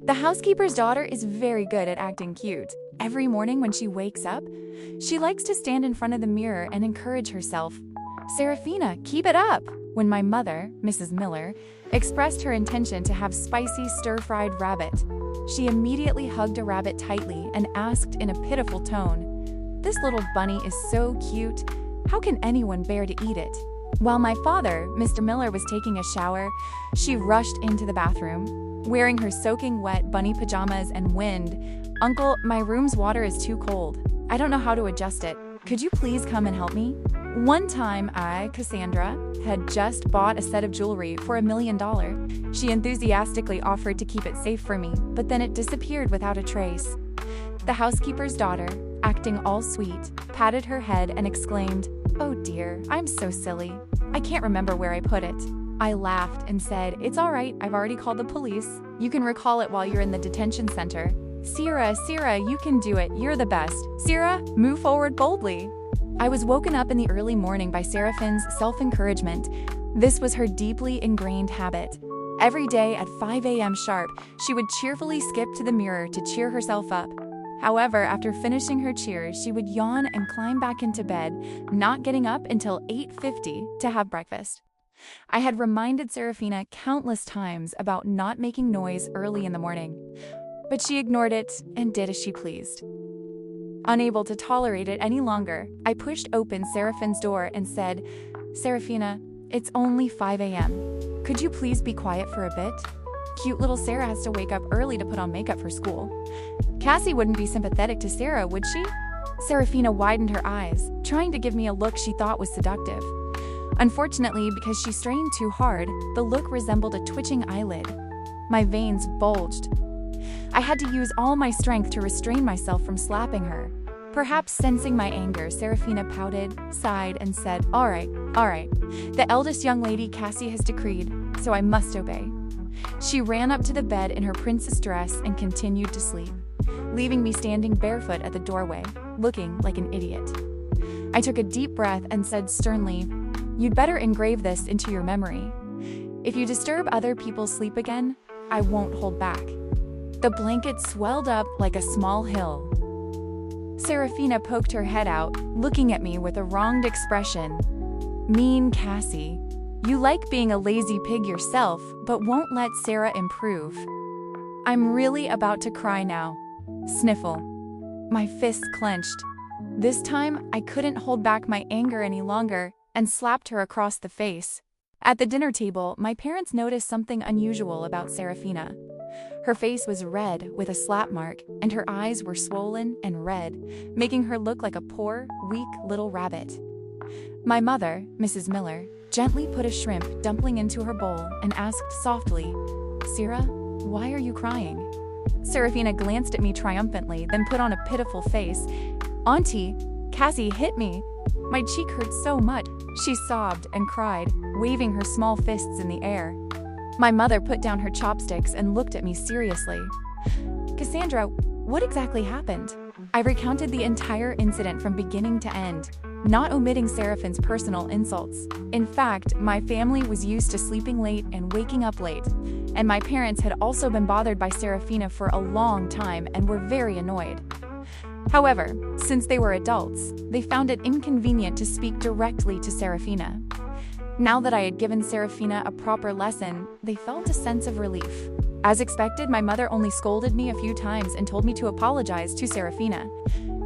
The housekeeper's daughter is very good at acting cute. Every morning when she wakes up, she likes to stand in front of the mirror and encourage herself. "Seraphina, keep it up!" When my mother, Mrs. Miller, expressed her intention to have spicy stir-fried rabbit, she immediately hugged a rabbit tightly and asked in a pitiful tone, "This little bunny is so cute. How can anyone bear to eat it?" While my father, Mr. Miller, was taking a shower, she rushed into the bathroom. Wearing her soaking wet bunny pajamas and whined, "Uncle, my room's water is too cold. I don't know how to adjust it. Could you please come and help me?" One time I, Cassandra, had just bought a set of jewelry for $1 million. She enthusiastically offered to keep it safe for me, but then it disappeared without a trace. The housekeeper's daughter, acting all sweet, patted her head and exclaimed, "Oh dear, I'm so silly. I can't remember where I put it." I laughed and said, "It's all right, I've already called the police. You can recall it while you're in the detention center." Sierra, you can do it. You're the best. Sierra, move forward boldly." I was woken up in the early morning by Seraphine's self-encouragement. This was her deeply ingrained habit. Every day at 5 a.m. sharp, she would cheerfully skip to the mirror to cheer herself up. However, after finishing her cheers, she would yawn and climb back into bed, not getting up until 8:50 to have breakfast. I had reminded Seraphina countless times about not making noise early in the morning, but she ignored it and did as she pleased. Unable to tolerate it any longer, I pushed open Seraphine's door and said, "Seraphina, it's only 5 a.m. Could you please be quiet for a bit? Cute little Sarah has to wake up early to put on makeup for school." Cassie wouldn't be sympathetic to Sarah, would she? Seraphina widened her eyes, trying to give me a look she thought was seductive. Unfortunately, because she strained too hard, the look resembled a twitching eyelid. My veins bulged. I had to use all my strength to restrain myself from slapping her. Perhaps sensing my anger, Seraphina pouted, sighed, and said, all right. The eldest young lady Cassie has decreed, so I must obey." She ran up to the bed in her princess dress and continued to sleep, leaving me standing barefoot at the doorway, looking like an idiot. I took a deep breath and said sternly, "You'd better engrave this into your memory. If you disturb other people's sleep again, I won't hold back." The blanket swelled up like a small hill. Seraphina poked her head out, looking at me with a wronged expression. "Mean Cassie. You like being a lazy pig yourself, but won't let Sarah improve." I'm really about to cry now. Sniffle. My fists clenched. This time, I couldn't hold back my anger any longer and slapped her across the face. At the dinner table, my parents noticed something unusual about Seraphina. Her face was red with a slap mark, and her eyes were swollen and red, making her look like a poor, weak little rabbit. My mother, Mrs. Miller, gently put a shrimp dumpling into her bowl and asked softly, "Sarah, why are you crying?" Seraphina glanced at me triumphantly, then put on a pitiful face. "Auntie, Cassie hit me. My cheek hurt so much." She sobbed and cried, waving her small fists in the air. My mother put down her chopsticks and looked at me seriously. "Cassandra, what exactly happened?" I recounted the entire incident from beginning to end, not omitting Seraphine's personal insults. In fact, my family was used to sleeping late and waking up late, and my parents had also been bothered by Seraphina for a long time and were very annoyed. However, since they were adults, they found it inconvenient to speak directly to Seraphina. Now that I had given Seraphina a proper lesson, they felt a sense of relief. As expected, my mother only scolded me a few times and told me to apologize to Seraphina.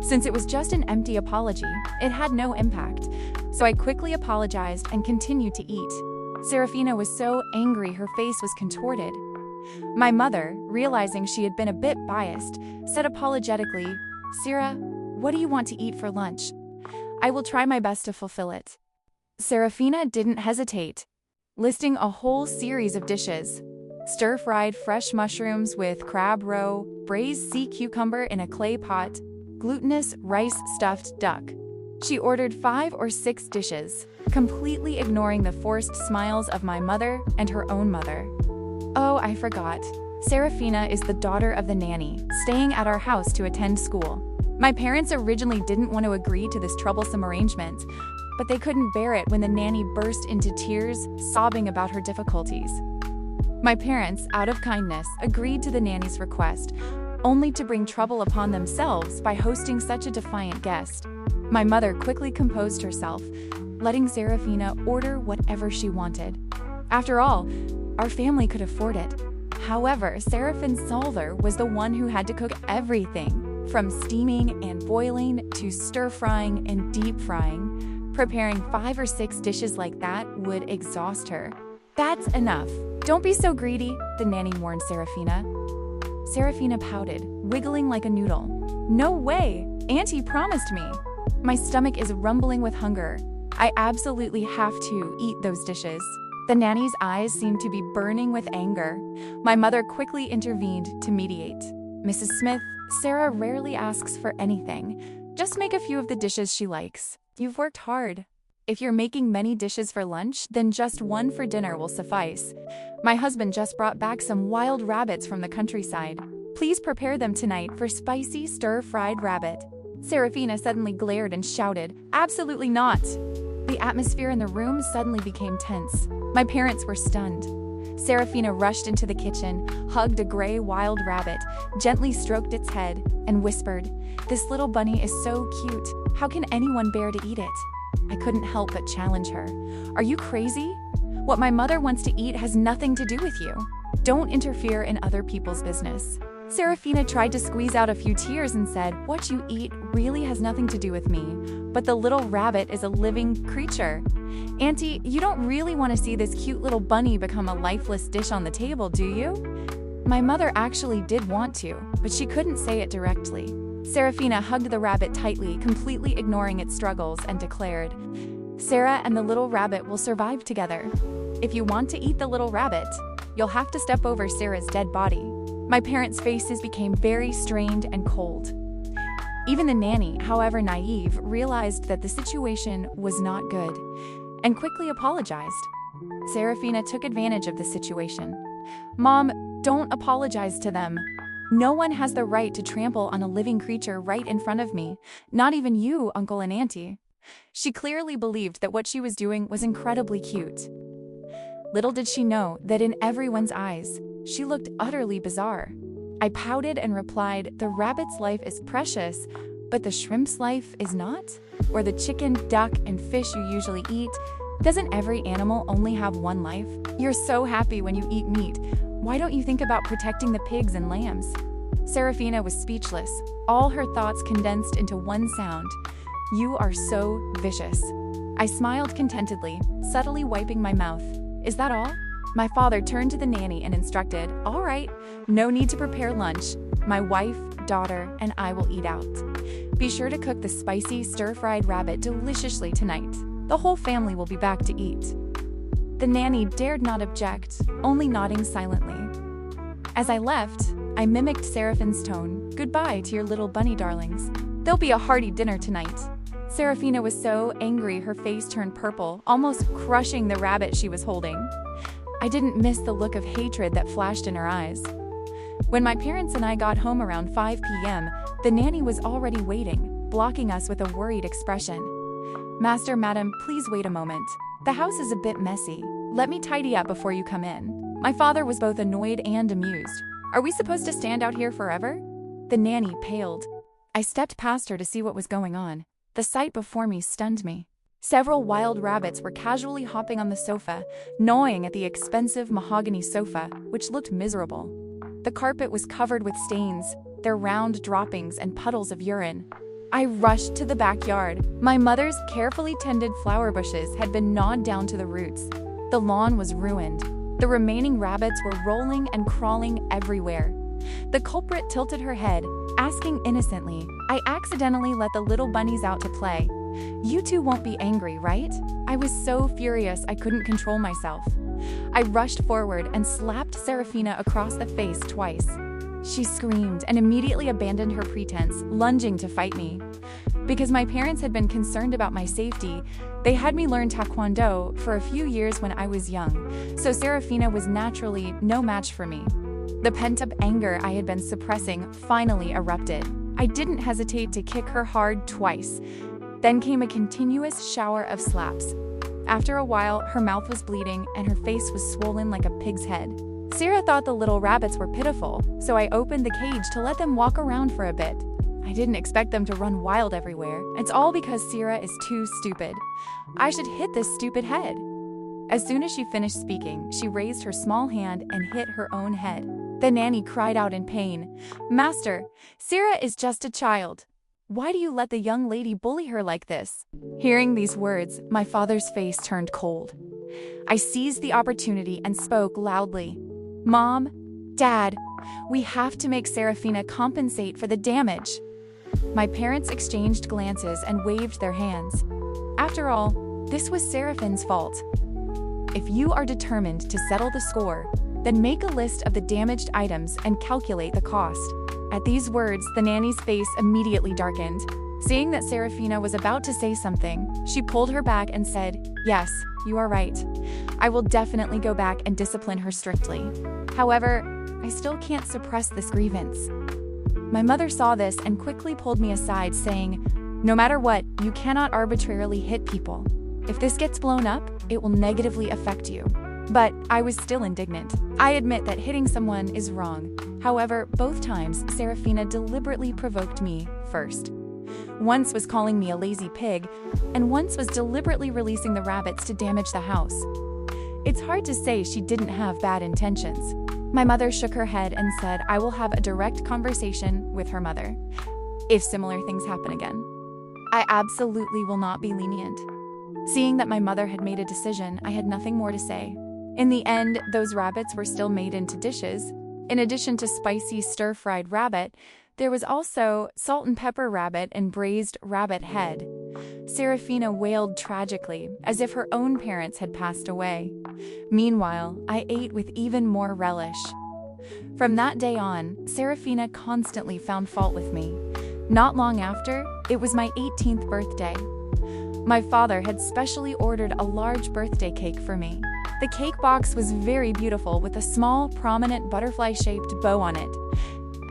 Since it was just an empty apology, it had no impact, so I quickly apologized and continued to eat. Seraphina was so angry her face was contorted. My mother, realizing she had been a bit biased, said apologetically, "Sarah, what do you want to eat for lunch? I will try my best to fulfill it." Seraphina didn't hesitate, listing a whole series of dishes. Stir-fried fresh mushrooms with crab roe, braised sea cucumber in a clay pot, glutinous rice-stuffed duck. She ordered 5 or 6 dishes, completely ignoring the forced smiles of my mother and her own mother. Oh, I forgot. Seraphina is the daughter of the nanny, staying at our house to attend school. My parents originally didn't want to agree to this troublesome arrangement, but they couldn't bear it when the nanny burst into tears, sobbing about her difficulties. My parents, out of kindness, agreed to the nanny's request, only to bring trouble upon themselves by hosting such a defiant guest. My mother quickly composed herself, letting Seraphina order whatever she wanted. After all, our family could afford it. However, Seraphine's Solver was the one who had to cook everything, from steaming and boiling to stir-frying and deep-frying. Preparing 5 or 6 dishes like that would exhaust her. "That's enough. Don't be so greedy," the nanny warned Seraphina. Seraphina pouted, wiggling like a noodle. "No way! Auntie promised me. My stomach is rumbling with hunger. I absolutely have to eat those dishes." The nanny's eyes seemed to be burning with anger. My mother quickly intervened to mediate. "Mrs. Smith, Sarah rarely asks for anything. Just make a few of the dishes she likes. You've worked hard. If you're making many dishes for lunch, then just one for dinner will suffice. My husband just brought back some wild rabbits from the countryside. Please prepare them tonight for spicy stir-fried rabbit." Seraphina suddenly glared and shouted, "Absolutely not!" The atmosphere in the room suddenly became tense. My parents were stunned. Seraphina rushed into the kitchen, hugged a gray wild rabbit, gently stroked its head, and whispered, "This little bunny is so cute. How can anyone bear to eat it?" I couldn't help but challenge her. "Are you crazy? What my mother wants to eat has nothing to do with you. Don't interfere in other people's business." Seraphina tried to squeeze out a few tears and said, "What you eat really has nothing to do with me, but the little rabbit is a living creature. Auntie, you don't really want to see this cute little bunny become a lifeless dish on the table, do you?" My mother actually did want to, but she couldn't say it directly. Seraphina hugged the rabbit tightly, completely ignoring its struggles, and declared, "Sarah and the little rabbit will survive together. If you want to eat the little rabbit, you'll have to step over Sarah's dead body." My parents' faces became very strained and cold. Even the nanny, however naive, realized that the situation was not good and quickly apologized. Seraphina took advantage of the situation. "Mom, don't apologize to them. No one has the right to trample on a living creature right in front of me, not even you, Uncle and Auntie." She clearly believed that what she was doing was incredibly cute. Little did she know that in everyone's eyes, she looked utterly bizarre. I pouted and replied, "The rabbit's life is precious, but the shrimp's life is not? Or the chicken, duck, and fish you usually eat? Doesn't every animal only have one life? You're so happy when you eat meat. Why don't you think about protecting the pigs and lambs?" Seraphina was speechless, all her thoughts condensed into one sound. "You are so vicious." I smiled contentedly, subtly wiping my mouth. "Is that all?" My father turned to the nanny and instructed, "All right, no need to prepare lunch. My wife, daughter, and I will eat out. Be sure to cook the spicy stir-fried rabbit deliciously tonight. The whole family will be back to eat." The nanny dared not object, only nodding silently. As I left, I mimicked Seraphine's tone. "Goodbye to your little bunny darlings. There'll be a hearty dinner tonight." Seraphina was so angry her face turned purple, almost crushing the rabbit she was holding. I didn't miss the look of hatred that flashed in her eyes. When my parents and I got home around 5 p.m., the nanny was already waiting, blocking us with a worried expression. "Master, madam, please wait a moment. The house is a bit messy. Let me tidy up before you come in." My father was both annoyed and amused. "Are we supposed to stand out here forever?" The nanny paled. I stepped past her to see what was going on. The sight before me stunned me. Several wild rabbits were casually hopping on the sofa, gnawing at the expensive mahogany sofa, which looked miserable. The carpet was covered with stains, their round droppings and puddles of urine. I rushed to the backyard. My mother's carefully tended flower bushes had been gnawed down to the roots. The lawn was ruined. The remaining rabbits were rolling and crawling everywhere. The culprit tilted her head, asking innocently, "I accidentally let the little bunnies out to play. You two won't be angry, right?" I was so furious I couldn't control myself. I rushed forward and slapped Seraphina across the face twice. She screamed and immediately abandoned her pretense, lunging to fight me. Because my parents had been concerned about my safety, they had me learn Taekwondo for a few years when I was young, so Seraphina was naturally no match for me. The pent-up anger I had been suppressing finally erupted. I didn't hesitate to kick her hard twice. Then came a continuous shower of slaps. After a while, her mouth was bleeding and her face was swollen like a pig's head. Sarah thought the little rabbits were pitiful, so I opened the cage to let them walk around for a bit. I didn't expect them to run wild everywhere. It's all because Sarah is too stupid. I should hit this stupid head. As soon as she finished speaking, she raised her small hand and hit her own head. The nanny cried out in pain, "Master, Sarah is just a child. Why do you let the young lady bully her like this?" Hearing these words, my father's face turned cold. I seized the opportunity and spoke loudly. "Mom, Dad, we have to make Seraphina compensate for the damage." My parents exchanged glances and waved their hands. After all, this was Seraphine's fault. If you are determined to settle the score, then make a list of the damaged items and calculate the cost. At these words, the nanny's face immediately darkened. Seeing that Seraphina was about to say something, she pulled her back and said, "Yes, you are right. I will definitely go back and discipline her strictly. However, I still can't suppress this grievance." My mother saw this and quickly pulled me aside, saying, "No matter what, you cannot arbitrarily hit people. If this gets blown up, it will negatively affect you." But I was still indignant. I admit that hitting someone is wrong. However, both times, Seraphina deliberately provoked me first. Once was calling me a lazy pig, and once was deliberately releasing the rabbits to damage the house. It's hard to say she didn't have bad intentions. My mother shook her head and said I will have a direct conversation with her mother if similar things happen again. I absolutely will not be lenient. Seeing that my mother had made a decision, I had nothing more to say. In the end, those rabbits were still made into dishes. In addition to spicy stir-fried rabbit, there was also salt and pepper rabbit and braised rabbit head. Seraphina wailed tragically, as if her own parents had passed away. Meanwhile, I ate with even more relish. From that day on, Seraphina constantly found fault with me. Not long after, it was my 18th birthday. My father had specially ordered a large birthday cake for me. The cake box was very beautiful with a small, prominent butterfly-shaped bow on it.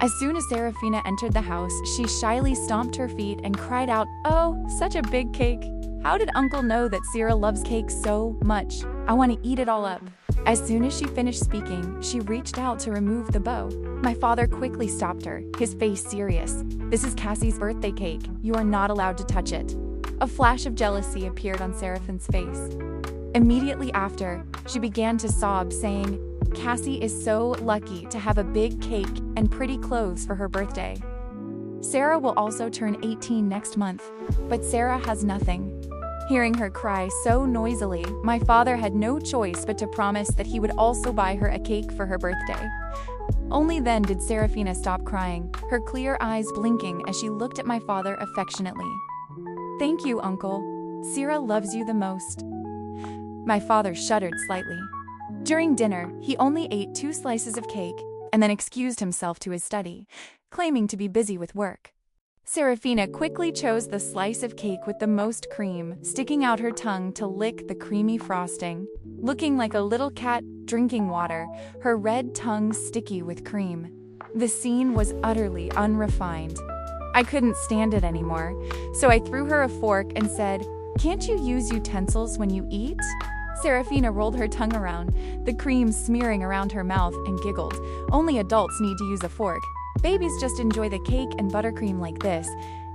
As soon as Seraphina entered the house, she shyly stomped her feet and cried out, "Oh, such a big cake! How did Uncle know that Sarah loves cake so much? I want to eat it all up." As soon as she finished speaking, she reached out to remove the bow. My father quickly stopped her, his face serious. "This is Cassie's birthday cake. You are not allowed to touch it." A flash of jealousy appeared on Seraphine's face. Immediately after, she began to sob, saying, "Cassie is so lucky to have a big cake and pretty clothes for her birthday. Sarah will also turn 18 next month, but Sarah has nothing." Hearing her cry so noisily, my father had no choice but to promise that he would also buy her a cake for her birthday. Only then did Seraphina stop crying, her clear eyes blinking as she looked at my father affectionately. "Thank you, Uncle. Sarah loves you the most." My father shuddered slightly. During dinner, he only ate 2 slices of cake and then excused himself to his study, claiming to be busy with work. Seraphina quickly chose the slice of cake with the most cream, sticking out her tongue to lick the creamy frosting. Looking like a little cat drinking water, her red tongue sticky with cream. The scene was utterly unrefined. I couldn't stand it anymore, so I threw her a fork and said, "Can't you use utensils when you eat?" Seraphina rolled her tongue around, the cream smearing around her mouth, and giggled. "Only adults need to use a fork. Babies just enjoy the cake and buttercream like this."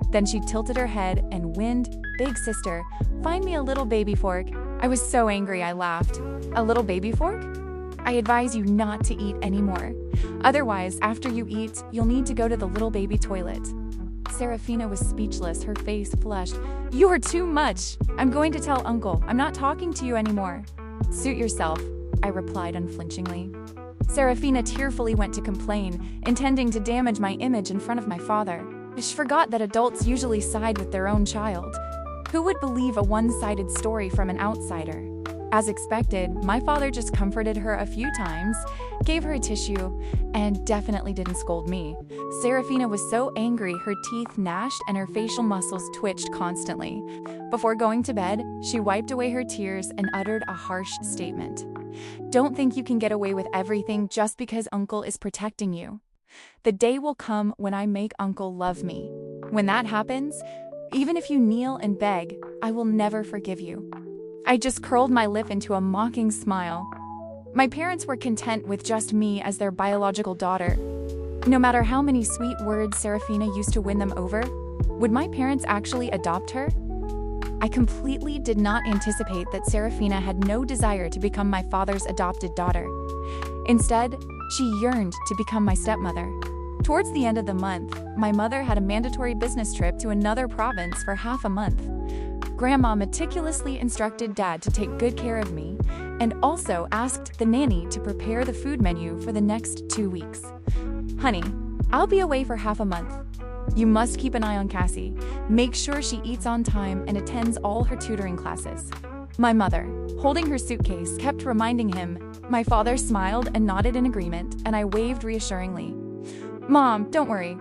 Then she tilted her head and whined, "Big sister, find me a little baby fork." I was so angry I laughed. "A little baby fork? I advise you not to eat anymore. Otherwise, after you eat, you'll need to go to the little baby toilet." Seraphina was speechless, her face flushed. "You are too much. I'm going to tell Uncle. I'm not talking to you anymore." "Suit yourself," I replied unflinchingly. Seraphina tearfully went to complain, intending to damage my image in front of my father. She forgot that adults usually side with their own child. Who would believe a one-sided story from an outsider? As expected, my father just comforted her a few times, gave her a tissue, and definitely didn't scold me. Seraphina was so angry her teeth gnashed and her facial muscles twitched constantly. Before going to bed, she wiped away her tears and uttered a harsh statement. "Don't think you can get away with everything just because Uncle is protecting you. The day will come when I make Uncle love me. When that happens, even if you kneel and beg, I will never forgive you." I just curled my lip into a mocking smile. My parents were content with just me as their biological daughter. No matter how many sweet words Seraphina used to win them over, would my parents actually adopt her? I completely did not anticipate that Seraphina had no desire to become my father's adopted daughter. Instead, she yearned to become my stepmother. Towards the end of the month, my mother had a mandatory business trip to another province for half a month. Grandma meticulously instructed Dad to take good care of me and also asked the nanny to prepare the food menu for the next 2 weeks. Honey, I'll be away for half a month. You must keep an eye on Cassie, make sure she eats on time and attends all her tutoring classes. My mother, holding her suitcase, kept reminding him. My father smiled and nodded in agreement, and I waved reassuringly. Mom, don't worry.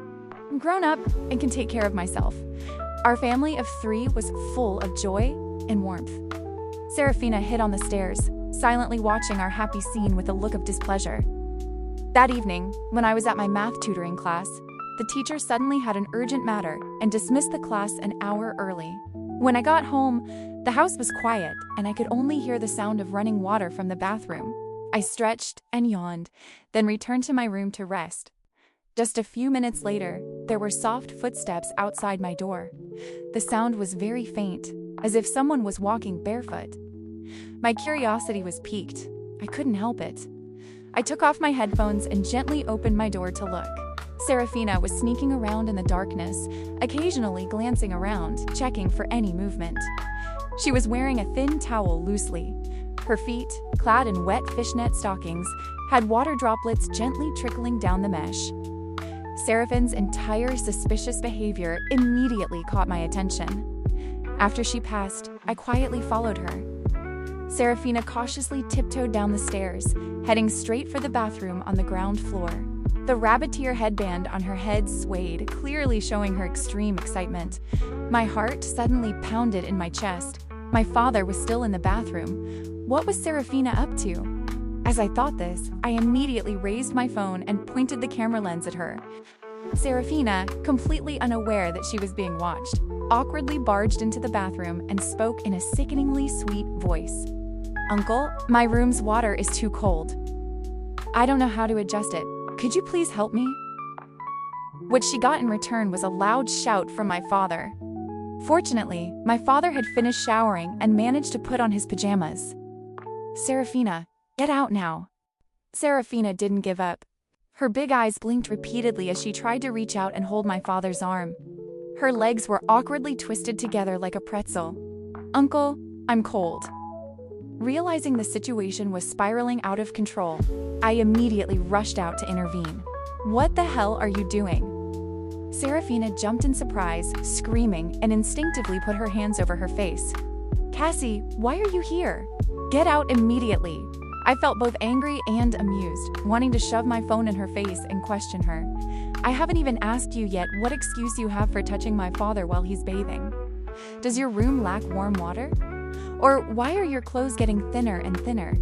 I'm grown up and can take care of myself. Our family of 3 was full of joy and warmth. Seraphina hid on the stairs, silently watching our happy scene with a look of displeasure. That evening, when I was at my math tutoring class, the teacher suddenly had an urgent matter and dismissed the class an hour early. When I got home, the house was quiet and I could only hear the sound of running water from the bathroom. I stretched and yawned, then returned to my room to rest. Just a few minutes later, there were soft footsteps outside my door. The sound was very faint, as if someone was walking barefoot. My curiosity was piqued. I couldn't help it. I took off my headphones and gently opened my door to look. Seraphina was sneaking around in the darkness, occasionally glancing around, checking for any movement. She was wearing a thin towel loosely. Her feet, clad in wet fishnet stockings, had water droplets gently trickling down the mesh. Seraphine's entire suspicious behavior immediately caught my attention. After she passed, I quietly followed her. Seraphina cautiously tiptoed down the stairs, heading straight for the bathroom on the ground floor. The rabbit-ear headband on her head swayed, clearly showing her extreme excitement. My heart suddenly pounded in my chest. My father was still in the bathroom. What was Seraphina up to? As I thought this, I immediately raised my phone and pointed the camera lens at her. Seraphina, completely unaware that she was being watched, awkwardly barged into the bathroom and spoke in a sickeningly sweet voice. Uncle, my room's water is too cold. I don't know how to adjust it. Could you please help me? What she got in return was a loud shout from my father. Fortunately, my father had finished showering and managed to put on his pajamas. Seraphina, get out now. Seraphina didn't give up. Her big eyes blinked repeatedly as she tried to reach out and hold my father's arm. Her legs were awkwardly twisted together like a pretzel. Uncle, I'm cold. Realizing the situation was spiraling out of control, I immediately rushed out to intervene. What the hell are you doing? Seraphina jumped in surprise, screaming, and instinctively put her hands over her face. Cassie, why are you here? Get out immediately. I felt both angry and amused, wanting to shove my phone in her face and question her. I haven't even asked you yet what excuse you have for touching my father while he's bathing. Does your room lack warm water? Or why are your clothes getting thinner and thinner?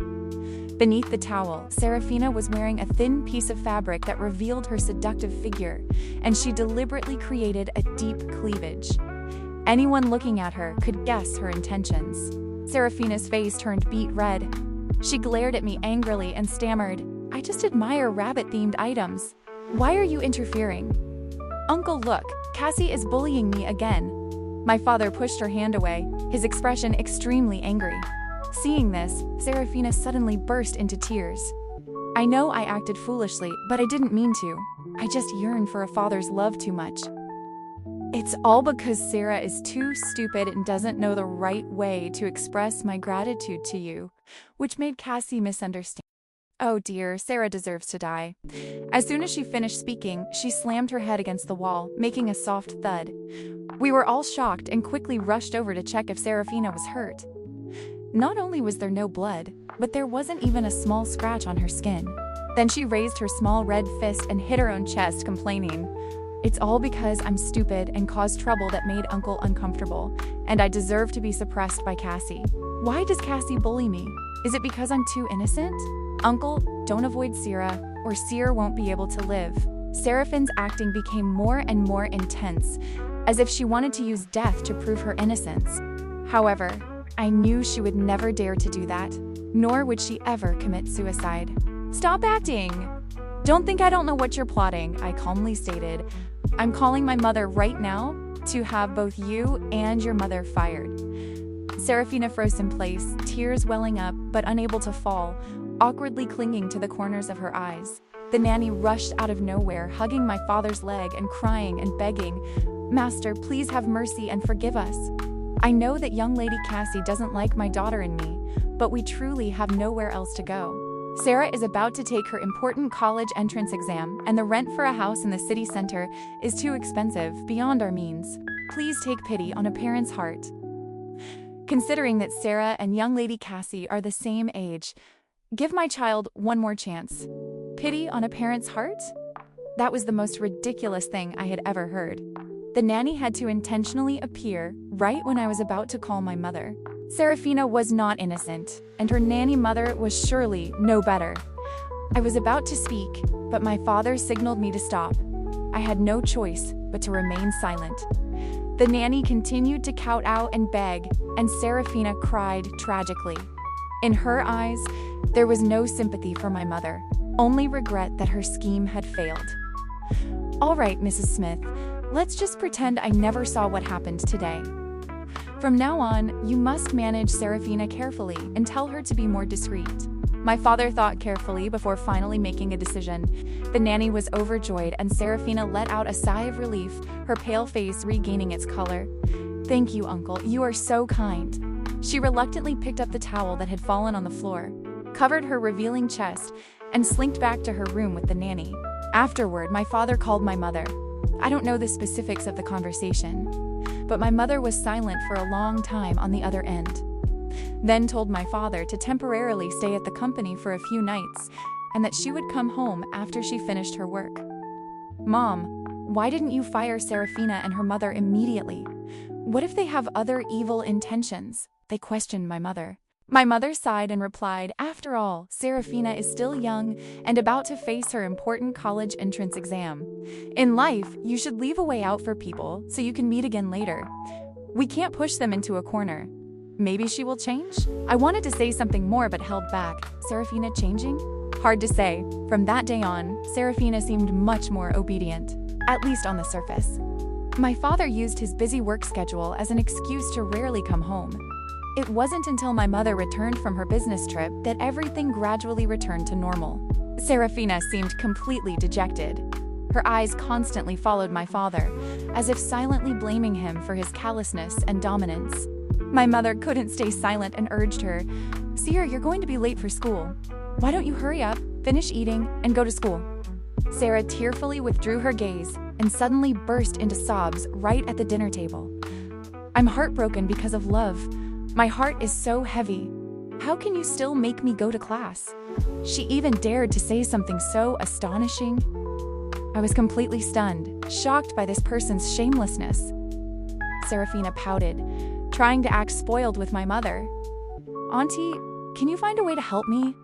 Beneath the towel, Seraphina was wearing a thin piece of fabric that revealed her seductive figure, and she deliberately created a deep cleavage. Anyone looking at her could guess her intentions. Seraphina's face turned beet red. She glared at me angrily and stammered, I just admire rabbit-themed items. Why are you interfering? Uncle, look, Cassie is bullying me again. My father pushed her hand away, his expression extremely angry. Seeing this, Seraphina suddenly burst into tears. I know I acted foolishly, but I didn't mean to. I just yearn for a father's love too much. It's all because Sarah is too stupid and doesn't know the right way to express my gratitude to you, which made Cassie misunderstand. Oh dear, Sarah deserves to die. As soon as she finished speaking, she slammed her head against the wall, making a soft thud. We were all shocked and quickly rushed over to check if Seraphina was hurt. Not only was there no blood, but there wasn't even a small scratch on her skin. Then she raised her small red fist and hit her own chest, complaining, It's all because I'm stupid and caused trouble that made Uncle uncomfortable, and I deserve to be suppressed by Cassie. Why does Cassie bully me? Is it because I'm too innocent? Uncle, don't avoid Sarah, or Sarah won't be able to live. Seraphine's acting became more and more intense, as if she wanted to use death to prove her innocence. However, I knew she would never dare to do that. nor would she ever commit suicide. "Stop acting! Don't think I don't know what you're plotting," I calmly stated. "I'm calling my mother right now to have both you and your mother fired." Seraphina froze in place, tears welling up but unable to fall, awkwardly clinging to the corners of her eyes. The nanny rushed out of nowhere, hugging my father's leg and crying and begging, "Master, please have mercy and forgive us. I know that young Lady Cassie doesn't like my daughter and me, but we truly have nowhere else to go. Sarah is about to take her important college entrance exam, and the rent for a house in the city center is too expensive, beyond our means. Please take pity on a parent's heart." Considering that Sarah and young Lady Cassie are the same age, give my child one more chance. Pity on a parent's heart? That was the most ridiculous thing I had ever heard. The nanny had to intentionally appear right when I was about to call my mother. Seraphina was not innocent, and her nanny mother was surely no better. I was about to speak, but my father signaled me to stop. I had no choice but to remain silent. The nanny continued to kowtow and beg, and Seraphina cried tragically. In her eyes, there was no sympathy for my mother, only regret that her scheme had failed. "All right, Mrs. Smith, let's just pretend I never saw what happened today. From now on, you must manage Seraphina carefully and tell her to be more discreet." My father thought carefully before finally making a decision. The nanny was overjoyed, and Seraphina let out a sigh of relief, her pale face regaining its color. "Thank you, Uncle. You are so kind." She reluctantly picked up the towel that had fallen on the floor, covered her revealing chest, and slinked back to her room with the nanny. Afterward, my father called my mother. I don't know the specifics of the conversation, but my mother was silent for a long time on the other end. Then told my father to temporarily stay at the company for a few nights, and that she would come home after she finished her work. "Mom, why didn't you fire Seraphina and her mother immediately? What if they have other evil intentions?" they questioned my mother. My mother sighed and replied, "After all, Seraphina is still young and about to face her important college entrance exam. In life, you should leave a way out for people so you can meet again later. We can't push them into a corner. Maybe she will change?" I wanted to say something more but held back. Seraphina changing? Hard to say. From that day on, Seraphina seemed much more obedient, at least on the surface. My father used his busy work schedule as an excuse to rarely come home. It wasn't until my mother returned from her business trip that everything gradually returned to normal. Seraphina seemed completely dejected. Her eyes constantly followed my father, as if silently blaming him for his callousness and dominance. My mother couldn't stay silent and urged her, "Sarah, you're going to be late for school. Why don't you hurry up, finish eating, and go to school?" Sarah tearfully withdrew her gaze and suddenly burst into sobs right at the dinner table. "I'm heartbroken because of love. My heart is so heavy. How can you still make me go to class?" She even dared to say something so astonishing. I was completely stunned, shocked by this person's shamelessness. Seraphina pouted, trying to act spoiled with my mother. "Auntie, can you find a way to help me?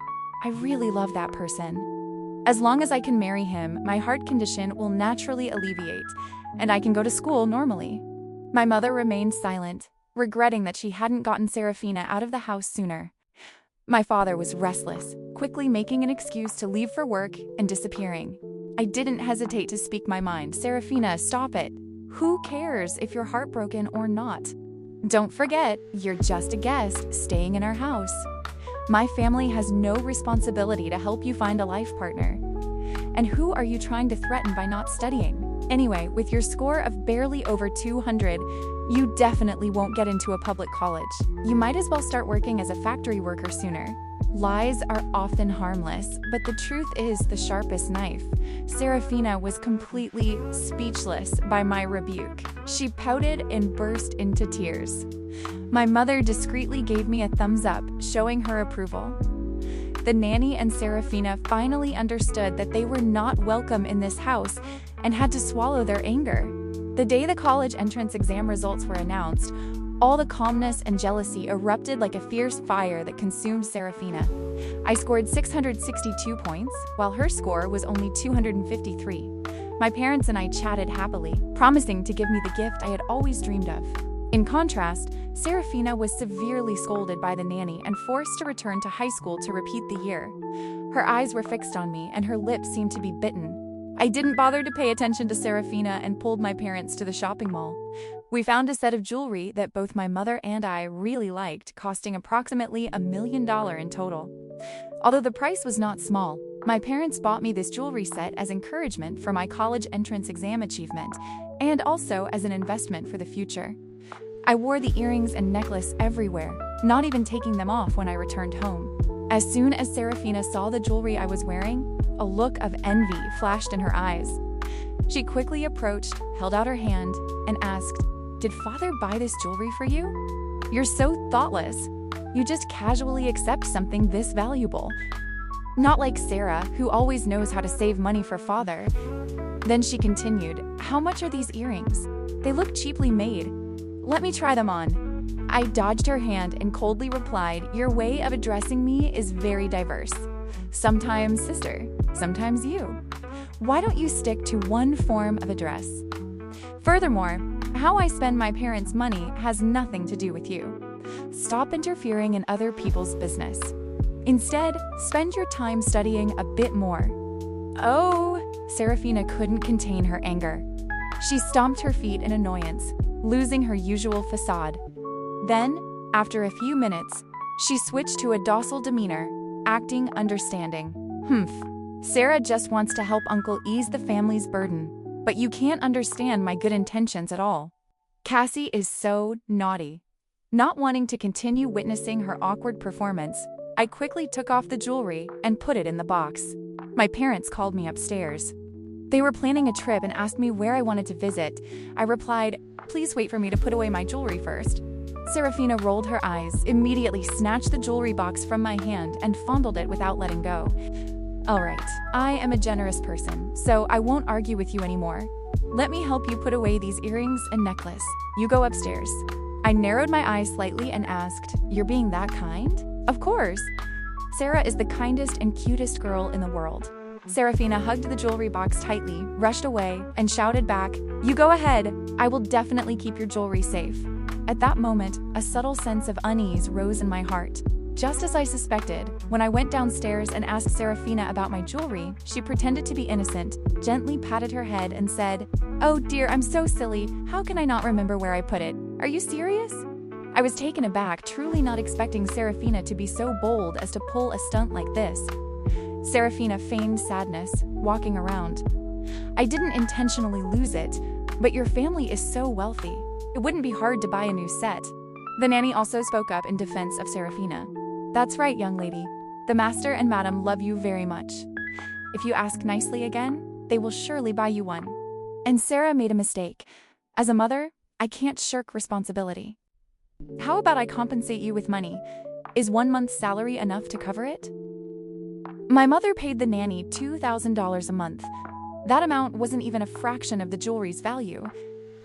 I really love that person. As long as I can marry him, my heart condition will naturally alleviate, and I can go to school normally." My mother remained silent, regretting that she hadn't gotten Seraphina out of the house sooner. My father was restless, quickly making an excuse to leave for work and disappearing. I didn't hesitate to speak my mind. "Seraphina, stop it. Who cares if you're heartbroken or not? Don't forget, you're just a guest staying in our house. My family has no responsibility to help you find a life partner. And who are you trying to threaten by not studying? Anyway, with your score of barely over 200, you definitely won't get into a public college. You might as well start working as a factory worker sooner." Lies are often harmless, but the truth is the sharpest knife. Seraphina was completely speechless by my rebuke. She pouted and burst into tears. My mother discreetly gave me a thumbs up, showing her approval. The nanny and Seraphina finally understood that they were not welcome in this house and had to swallow their anger. The day the college entrance exam results were announced, all the calmness and jealousy erupted like a fierce fire that consumed Seraphina. I scored 662 points, while her score was only 253. My parents and I chatted happily, promising to give me the gift I had always dreamed of. In contrast, Seraphina was severely scolded by the nanny and forced to return to high school to repeat the year. Her eyes were fixed on me and her lips seemed to be bitten. I didn't bother to pay attention to Seraphina and pulled my parents to the shopping mall. We found a set of jewelry that both my mother and I really liked, costing approximately $1 million in total. Although the price was not small, my parents bought me this jewelry set as encouragement for my college entrance exam achievement and also as an investment for the future. I wore the earrings and necklace everywhere, not even taking them off when I returned home. As soon as Seraphina saw the jewelry I was wearing, a look of envy flashed in her eyes. She quickly approached, held out her hand, and asked, "Did father buy this jewelry for you? You're so thoughtless. You just casually accept something this valuable. Not like Sarah, who always knows how to save money for father." Then she continued, "How much are these earrings? They look cheaply made. Let me try them on." I dodged her hand and coldly replied, "Your way of addressing me is very diverse. Sometimes sister, sometimes you. Why don't you stick to one form of address? Furthermore, how I spend my parents' money has nothing to do with you. Stop interfering in other people's business. Instead, spend your time studying a bit more." Oh, Seraphina couldn't contain her anger. She stomped her feet in annoyance, losing her usual facade. Then, after a few minutes, she switched to a docile demeanor, acting understanding. Sarah just wants to help Uncle ease the family's burden, but you can't understand my good intentions at all. Cassie is so naughty." Not wanting to continue witnessing her awkward performance, I quickly took off the jewelry and put it in the box. My parents called me upstairs. They were planning a trip and asked me where I wanted to visit. I replied, "Please wait for me to put away my jewelry first." Seraphina rolled her eyes, immediately snatched the jewelry box from my hand and fondled it without letting go. "All right, I am a generous person, so I won't argue with you anymore. Let me help you put away these earrings and necklace. You go upstairs." I narrowed my eyes slightly and asked, "You're being that kind?" "Of course. Sarah is the kindest and cutest girl in the world." Seraphina hugged the jewelry box tightly, rushed away, and shouted back, "You go ahead. I will definitely keep your jewelry safe." At that moment, a subtle sense of unease rose in my heart. Just as I suspected, when I went downstairs and asked Seraphina about my jewelry, she pretended to be innocent, gently patted her head and said, "Oh dear, I'm so silly. How can I not remember where I put it? Are you serious?" I was taken aback, truly not expecting Seraphina to be so bold as to pull a stunt like this. Seraphina feigned sadness, walking around. "I didn't intentionally lose it, but your family is so wealthy. It wouldn't be hard to buy a new set." The nanny also spoke up in defense of Seraphina. "That's right, young lady. The master and madam love you very much. If you ask nicely again, they will surely buy you one. And Sarah made a mistake. As a mother, I can't shirk responsibility. How about I compensate you with money? Is 1 month's salary enough to cover it?" My mother paid the nanny $2,000 a month. That amount wasn't even a fraction of the jewelry's value.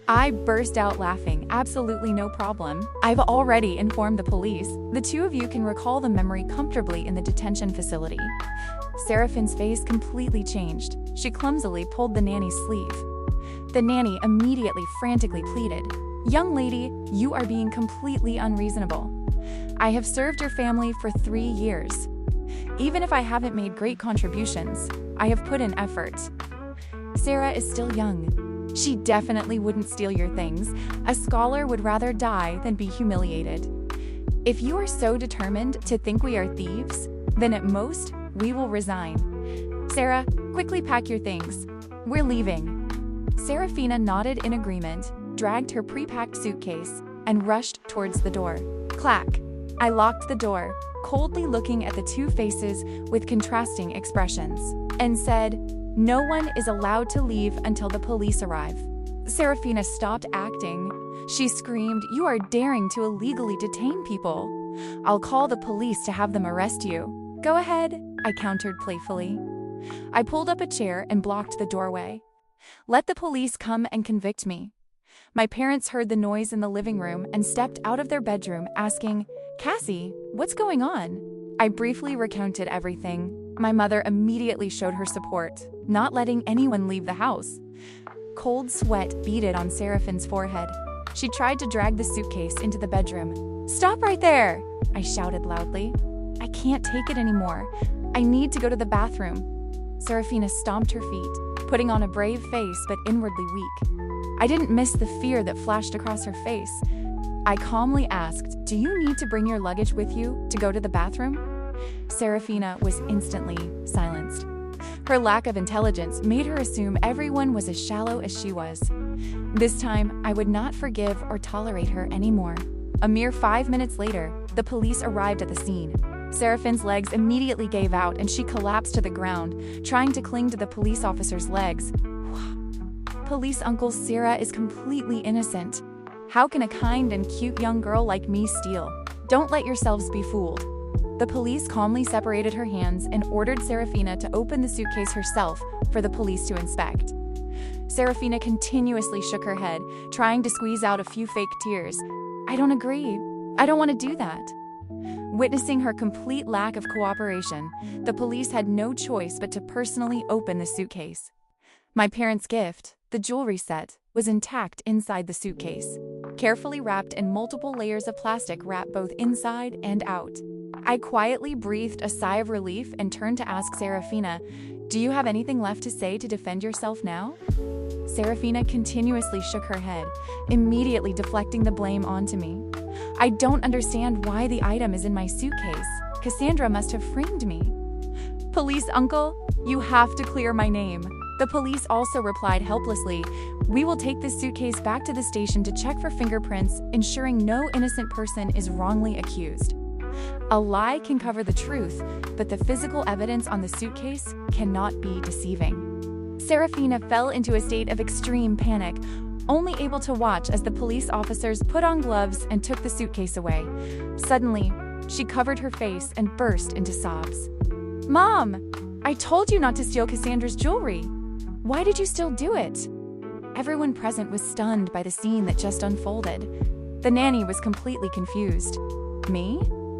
I burst out laughing. "Absolutely no problem. I've already informed the police. The two of you can recall the memory comfortably in the detention facility." Seraphine's face completely changed. She clumsily pulled the nanny's sleeve. The nanny immediately frantically pleaded, "Young lady, you are being completely unreasonable. I have served your family for 3 years. Even if I haven't made great contributions, I have put in effort. Sarah is still young. She definitely wouldn't steal your things. A scholar would rather die than be humiliated. If you are so determined to think we are thieves, then at most, we will resign. Sarah, quickly pack your things. We're leaving." Seraphina nodded in agreement, dragged her pre-packed suitcase, and rushed towards the door. Clack! I locked the door, coldly looking at the two faces with contrasting expressions, and said, "No one is allowed to leave until the police arrive." Seraphina stopped acting. She screamed, "You are daring to illegally detain people. I'll call the police to have them arrest you." "Go ahead," I countered playfully. I pulled up a chair and blocked the doorway. "Let the police come and convict me." My parents heard the noise in the living room and stepped out of their bedroom asking, "Cassie, what's going on?" I briefly recounted everything. My mother immediately showed her support, not letting anyone leave the house. Cold sweat beaded on Seraphine's forehead. She tried to drag the suitcase into the bedroom. "Stop right there!" I shouted loudly. "I can't take it anymore. I need to go to the bathroom." Seraphina stomped her feet, putting on a brave face but inwardly weak. I didn't miss the fear that flashed across her face. I calmly asked, "Do you need to bring your luggage with you to go to the bathroom?" Seraphina was instantly silenced. Her lack of intelligence made her assume everyone was as shallow as she was. This time, I would not forgive or tolerate her anymore. A mere 5 minutes later, the police arrived at the scene. Seraphina's legs immediately gave out and she collapsed to the ground, trying to cling to the police officer's legs. Police Uncle Sarah is completely innocent. How can a kind and cute young girl like me steal? Don't let yourselves be fooled. The police calmly separated her hands and ordered Seraphina to open the suitcase herself for the police to inspect. Seraphina continuously shook her head, trying to squeeze out a few fake tears. "I don't agree. I don't want to do that." Witnessing her complete lack of cooperation, the police had no choice but to personally open the suitcase. My parents' gift, the jewelry set, was intact inside the suitcase, carefully wrapped in multiple layers of plastic wrap both inside and out. I quietly breathed a sigh of relief and turned to ask Seraphina, "Do you have anything left to say to defend yourself now?" Seraphina continuously shook her head, immediately deflecting the blame onto me. "I don't understand why the item is in my suitcase. Cassandra must have framed me." "Police uncle, you have to clear my name." The police also replied helplessly, "We will take this suitcase back to the station to check for fingerprints, ensuring no innocent person is wrongly accused." A lie can cover the truth, but the physical evidence on the suitcase cannot be deceiving. Seraphina fell into a state of extreme panic, only able to watch as the police officers put on gloves and took the suitcase away. Suddenly, she covered her face and burst into sobs. "Mom, I told you not to steal Cassandra's jewelry. Why did you still do it?" Everyone present was stunned by the scene that just unfolded. The nanny was completely confused. "Me?"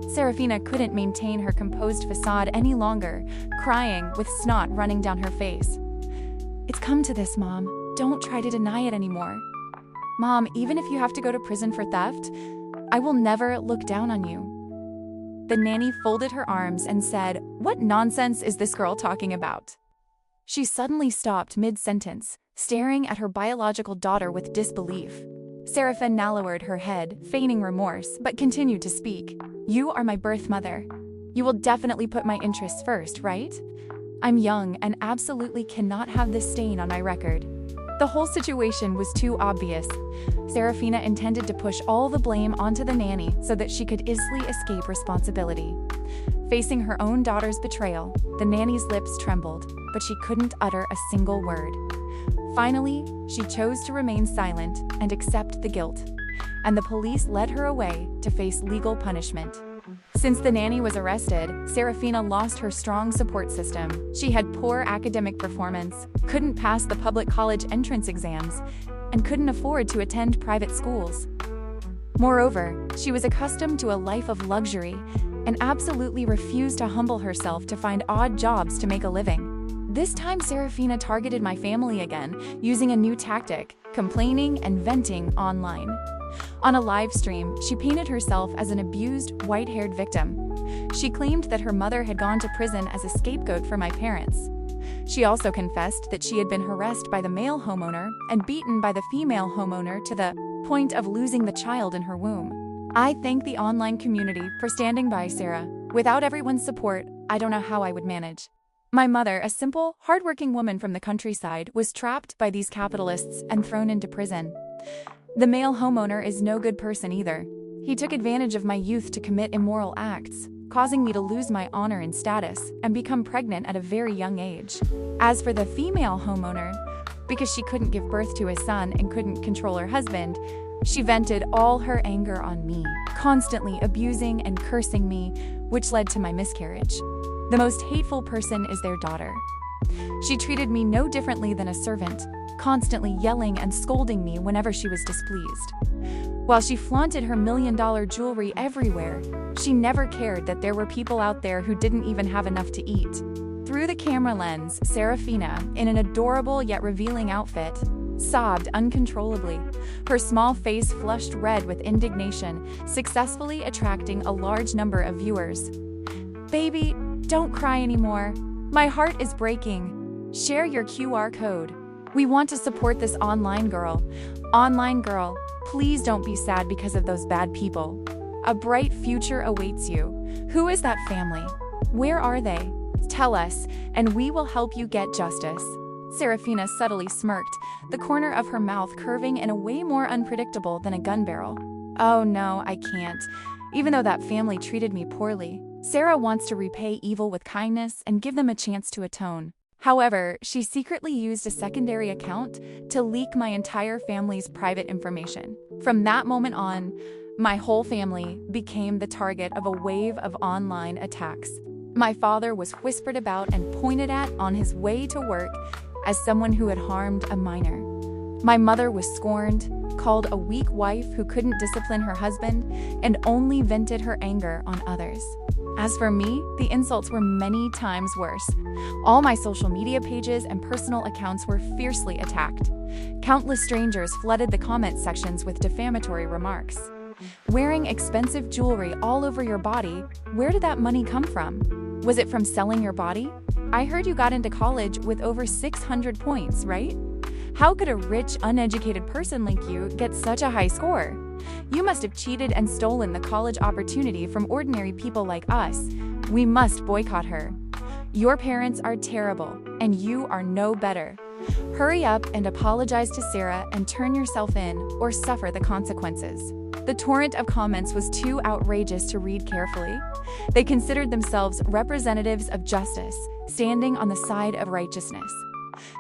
Seraphina couldn't maintain her composed facade any longer, crying with snot running down her face. "It's come to this, Mom. Don't try to deny it anymore. Mom, even if you have to go to prison for theft, I will never look down on you." The nanny folded her arms and said, "What nonsense is this girl talking about?" She suddenly stopped mid-sentence, staring at her biological daughter with disbelief. Seraphina lowered her head, feigning remorse, but continued to speak. "You are my birth mother. You will definitely put my interests first, right? I'm young and absolutely cannot have this stain on my record." The whole situation was too obvious. Seraphina intended to push all the blame onto the nanny so that she could easily escape responsibility. Facing her own daughter's betrayal, the nanny's lips trembled, but she couldn't utter a single word. Finally, she chose to remain silent and accept the guilt, and the police led her away to face legal punishment. Since the nanny was arrested, Seraphina lost her strong support system. She had poor academic performance, couldn't pass the public college entrance exams, and couldn't afford to attend private schools. Moreover, she was accustomed to a life of luxury and absolutely refused to humble herself to find odd jobs to make a living. This time Seraphina targeted my family again, using a new tactic, complaining and venting online. On a live stream, she painted herself as an abused, white-haired victim. She claimed that her mother had gone to prison as a scapegoat for my parents. She also confessed that she had been harassed by the male homeowner and beaten by the female homeowner to the point of losing the child in her womb. I thank the online community for standing by Sarah. Without everyone's support, I don't know how I would manage. My mother, a simple, hardworking woman from the countryside, was trapped by these capitalists and thrown into prison. The male homeowner is no good person either. He took advantage of my youth to commit immoral acts, causing me to lose my honor and status and become pregnant at a very young age. As for the female homeowner, because she couldn't give birth to a son and couldn't control her husband, she vented all her anger on me, constantly abusing and cursing me, which led to my miscarriage. The most hateful person is their daughter. She treated me no differently than a servant, constantly yelling and scolding me whenever she was displeased. While she flaunted her million-dollar jewelry everywhere, she never cared that there were people out there who didn't even have enough to eat. Through the camera lens, Seraphina, in an adorable yet revealing outfit, sobbed uncontrollably. Her small face flushed red with indignation, successfully attracting a large number of viewers. "Baby, don't cry anymore. My heart is breaking. Share your QR code. We want to support this online girl. Online girl, please don't be sad because of those bad people. A bright future awaits you. Who is that family? Where are they? Tell us, and we will help you get justice." Seraphina subtly smirked, the corner of her mouth curving in a way more unpredictable than a gun barrel. "Oh no, I can't. Even though that family treated me poorly, Sarah wants to repay evil with kindness and give them a chance to atone. However, she secretly used a secondary account to leak my entire family's private information. From that moment on, my whole family became the target of a wave of online attacks. My father was whispered about and pointed at on his way to work as someone who had harmed a minor. My mother was scorned, called a weak wife who couldn't discipline her husband, and only vented her anger on others. As for me, the insults were many times worse. All my social media pages and personal accounts were fiercely attacked. Countless strangers flooded the comment sections with defamatory remarks. Wearing expensive jewelry all over your body, where did that money come from? Was it from selling your body? I heard you got into college with over 600 points, right? How could a rich, uneducated person like you get such a high score? You must have cheated and stolen the college opportunity from ordinary people like us. We must boycott her. Your parents are terrible, and you are no better. Hurry up and apologize to Sarah and turn yourself in, or suffer the consequences." The torrent of comments was too outrageous to read carefully. They considered themselves representatives of justice, standing on the side of righteousness.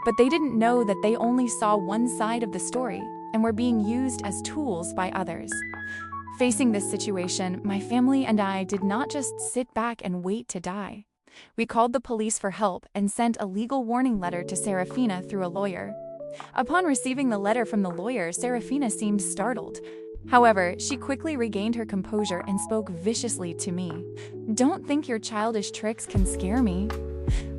But they didn't know that they only saw one side of the story and were being used as tools by others. Facing this situation, my family and I did not just sit back and wait to die. We called the police for help and sent a legal warning letter to Seraphina through a lawyer. Upon receiving the letter from the lawyer, Seraphina seemed startled. However, she quickly regained her composure and spoke viciously to me. "Don't think your childish tricks can scare me.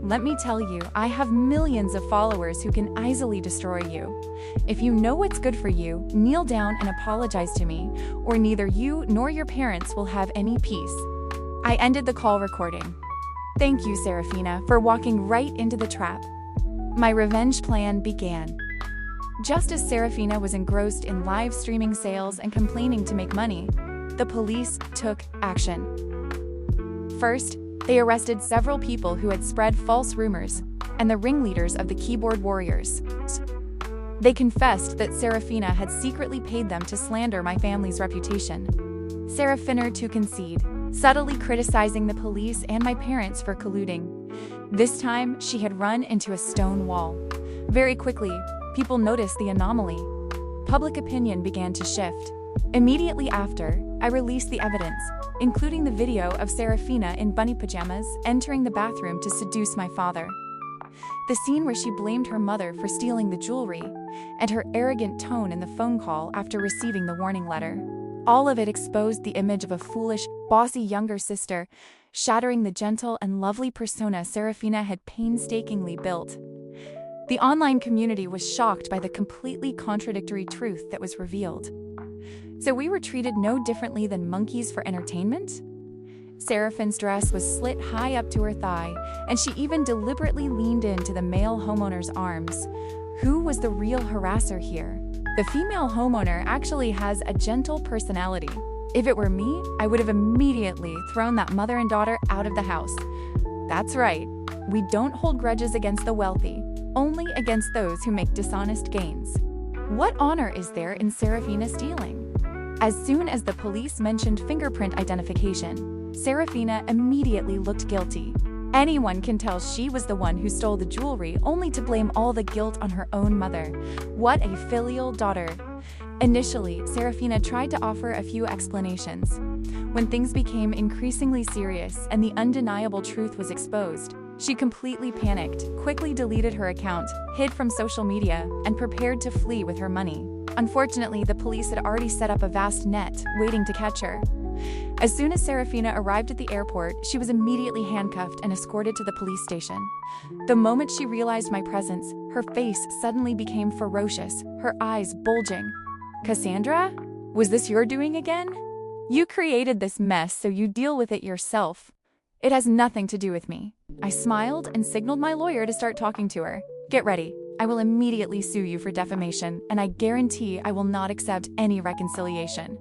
Let me tell you, I have millions of followers who can easily destroy you. If you know what's good for you, kneel down and apologize to me, or neither you nor your parents will have any peace." I ended the call recording. Thank you, Seraphina, for walking right into the trap. My revenge plan began. Just as Seraphina was engrossed in live streaming sales and complaining to make money, the police took action. First, they arrested several people who had spread false rumors and the ringleaders of the keyboard warriors. They confessed that Seraphina had secretly paid them to slander my family's reputation. Seraphina to concede, subtly criticizing the police and my parents for colluding. This time, she had run into a stone wall. Very quickly, people noticed the anomaly. Public opinion began to shift. Immediately after, I released the evidence, including the video of Seraphina in bunny pajamas entering the bathroom to seduce my father. The scene where she blamed her mother for stealing the jewelry, and her arrogant tone in the phone call after receiving the warning letter. All of it exposed the image of a foolish, bossy younger sister, shattering the gentle and lovely persona Seraphina had painstakingly built. The online community was shocked by the completely contradictory truth that was revealed. So we were treated no differently than monkeys for entertainment? Seraphina's dress was slit high up to her thigh, and she even deliberately leaned into the male homeowner's arms. Who was the real harasser here? The female homeowner actually has a gentle personality. If it were me, I would have immediately thrown that mother and daughter out of the house. That's right, we don't hold grudges against the wealthy, only against those who make dishonest gains. What honor is there in Seraphina stealing? As soon as the police mentioned fingerprint identification, Seraphina immediately looked guilty. Anyone can tell she was the one who stole the jewelry, only to blame all the guilt on her own mother. What a filial daughter. Initially, Seraphina tried to offer a few explanations. When things became increasingly serious and the undeniable truth was exposed, she completely panicked, quickly deleted her account, hid from social media, and prepared to flee with her money. Unfortunately, the police had already set up a vast net, waiting to catch her. As soon as Seraphina arrived at the airport, she was immediately handcuffed and escorted to the police station. The moment she realized my presence, her face suddenly became ferocious, her eyes bulging. "Cassandra? Was this your doing again? You created this mess, so you deal with it yourself. It has nothing to do with me." I smiled and signaled my lawyer to start talking to her. "Get ready. I will immediately sue you for defamation, and I guarantee I will not accept any reconciliation."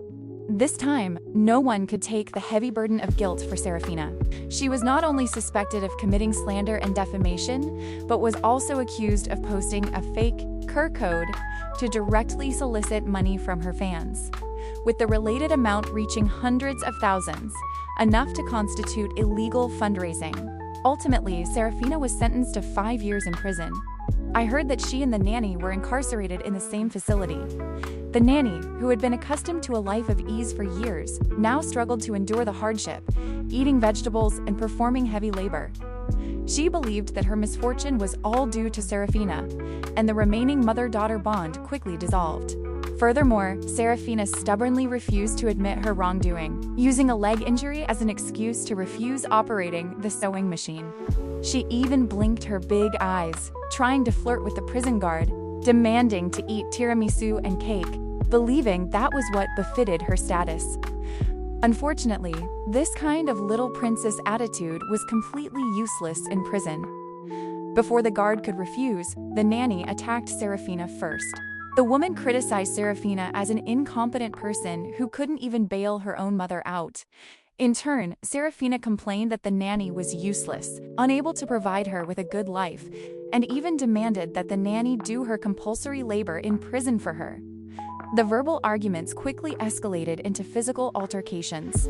This time, no one could take the heavy burden of guilt for Seraphina. She was not only suspected of committing slander and defamation, but was also accused of posting a fake QR code to directly solicit money from her fans, with the related amount reaching hundreds of thousands, enough to constitute illegal fundraising. Ultimately, Seraphina was sentenced to 5 years in prison. I heard that she and the nanny were incarcerated in the same facility. The nanny, who had been accustomed to a life of ease for years, now struggled to endure the hardship, eating vegetables and performing heavy labor. She believed that her misfortune was all due to Seraphina, and the remaining mother-daughter bond quickly dissolved. Furthermore, Seraphina stubbornly refused to admit her wrongdoing, using a leg injury as an excuse to refuse operating the sewing machine. She even blinked her big eyes, trying to flirt with the prison guard, demanding to eat tiramisu and cake, believing that was what befitted her status. Unfortunately, this kind of little princess attitude was completely useless in prison. Before the guard could refuse, the nanny attacked Seraphina first. The woman criticized Seraphina as an incompetent person who couldn't even bail her own mother out. In turn, Seraphina complained that the nanny was useless, unable to provide her with a good life, and even demanded that the nanny do her compulsory labor in prison for her. The verbal arguments quickly escalated into physical altercations.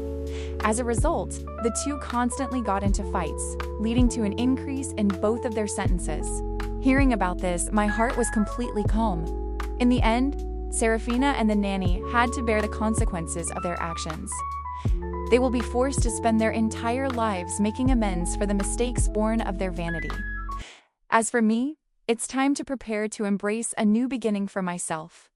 As a result, the two constantly got into fights, leading to an increase in both of their sentences. Hearing about this, my heart was completely calm. In the end, Seraphina and the nanny had to bear the consequences of their actions. They will be forced to spend their entire lives making amends for the mistakes born of their vanity. As for me, it's time to prepare to embrace a new beginning for myself.